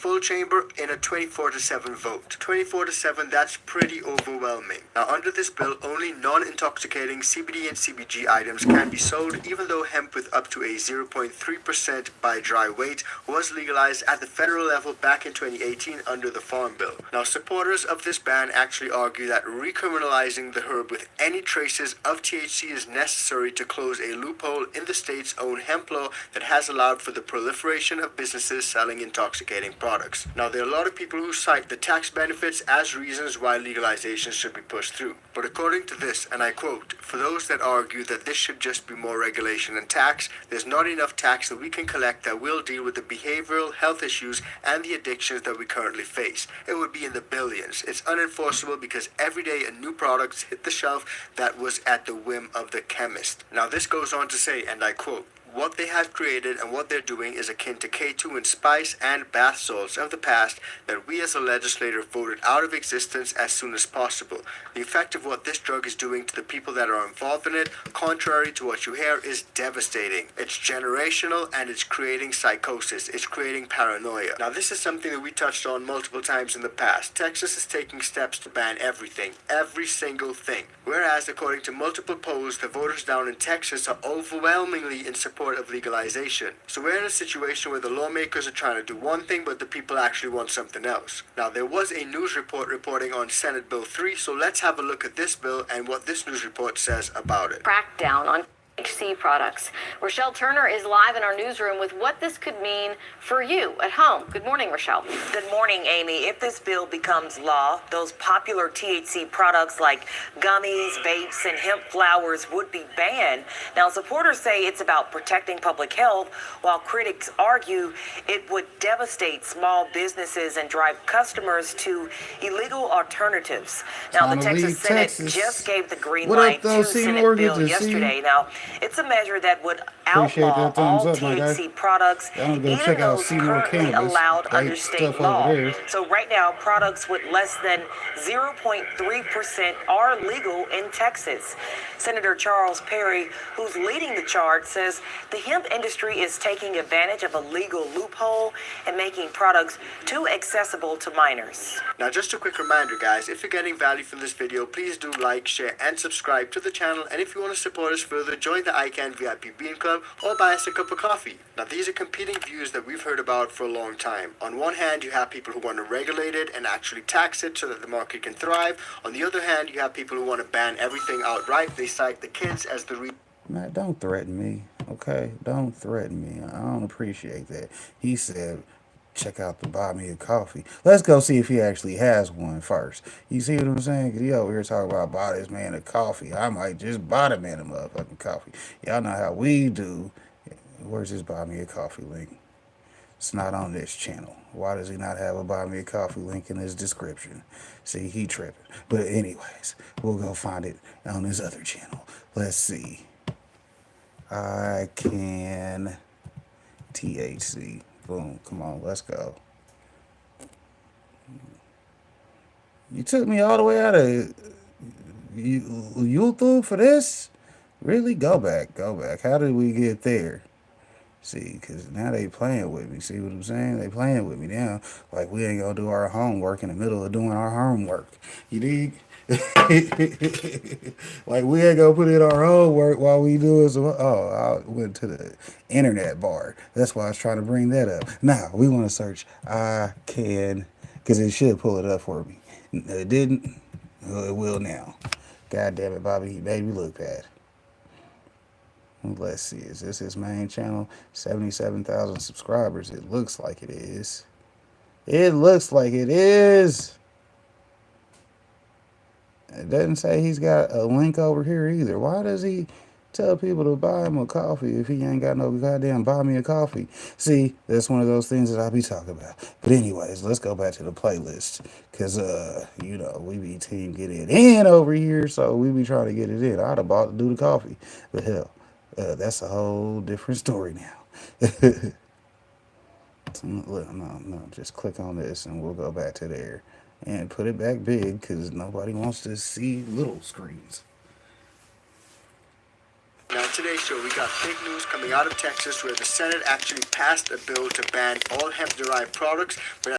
full chamber in a 24-7 vote. 24-7, that's pretty overwhelming. Now under this bill, only non-intoxicating CBD and CBG items can be sold, even though hemp with up to a 0.3% by dry weight was legalized at the federal level back in 2018 under the Farm Bill. Now supporters of this ban actually argue that recriminalizing the herb with any traces of THC is necessary to close a loophole in the state's own hemp law that has allowed for the proliferation of businesses selling intoxicating products. Now, there are a lot of people who cite the tax benefits as reasons why legalization should be pushed through. But according to this, and I quote, "For those that argue that this should just be more regulation and tax, there's not enough tax that we can collect that will deal with the behavioral health issues and the addictions that we currently face. It would be in the billions. It's unenforceable because every day a new product hit the shelf that was at the whim of the chemist." Now, this goes on to say, and I quote, "What they have created and what they're doing is akin to K2 and spice and bath salts of the past that we as a legislator voted out of existence as soon as possible. The effect of what this drug is doing to the people that are involved in it, contrary to what you hear, is devastating. It's generational and it's creating psychosis. It's creating paranoia." Now, this is something that we touched on multiple times in the past. Texas is taking steps to ban everything, every single thing. Whereas, according to multiple polls, the voters down in Texas are overwhelmingly in support of legalization. So we're in a situation where the lawmakers are trying to do one thing, but the people actually want something else. Now, there was a news report reporting on Senate Bill 3, so let's have a look at this bill and what this news report says about it. Crackdown on THC products. Rochelle Turner is live in our newsroom with what this could mean for you at home. Good morning, Rochelle. Good morning, Amy. If this bill becomes law, those popular THC products like gummies, vapes, and hemp flowers would be banned. Now, supporters say it's about protecting public health, while critics argue it would devastate small businesses and drive customers to illegal alternatives. Now, the Texas Senate just gave the green light to Senate bill yesterday. Now, it's a measure that would outlaw all THC products, even those currently allowed under state law. So right now, products with less than 0.3% are legal in Texas. Senator Charles Perry, who's leading the charge, says the hemp industry is taking advantage of a legal loophole and making products too accessible to minors. Now, just a quick reminder, guys, if you're getting value from this video, please do like, share, and subscribe to the channel. And if you want to support us further, join the ICANN VIP Bean Club or buy us a cup of coffee. Now, these are competing views that we've heard about for a long time. On one hand, you have people who want to regulate it and actually tax it so that the market can thrive. On the other hand, you have people who want to ban everything outright. They cite the kids as the reason. Man, don't threaten me, okay? Don't threaten me. I don't appreciate that. He said, check out the buy me a coffee. Let's go see if he actually has one first. You see what I'm saying? Because he over here talking about buy this man a coffee. I might just buy the man a motherfucking coffee. Y'all know how we do. Where's his buy me a coffee link? It's not on this channel. Why does he not have a buy me a coffee link in his description? See, he tripping. But anyways, we'll go find it on his other channel. Let's see. I can THC. Boom. Come on, let's go. You took me all the way out of YouTube for this? Really? Go back. Go back. How did we get there? See, because now they playing with me. See what I'm saying? They playing with me now. Like we ain't going to do our homework in the middle of doing our homework. You dig? Like we ain't gonna put in our homework while we doing some. Oh, I went to the internet bar. That's why I was trying to bring that up. Now we want to search I can, because it should pull it up for me. It didn't. Well, it will now. God damn it, Bobby. He made me look bad. Let's see. Is this his main channel? 77,000 subscribers. It looks like it is. It looks like it is. It doesn't say he's got a link over here either. Why does he tell people to buy him a coffee if he ain't got no goddamn buy me a coffee? See, that's one of those things that I be talking about. But anyways, let's go back to the playlist. Because, you know, we be team get it in over here, so we be trying to get it in. I'd have bought to do the coffee. But hell, that's a whole different story now. Look, no, just click on this and we'll go back to there. And put it back big because nobody wants to see little screens. Now, today's So we got big news coming out of Texas where the Senate actually passed a bill to ban all hemp-derived products, but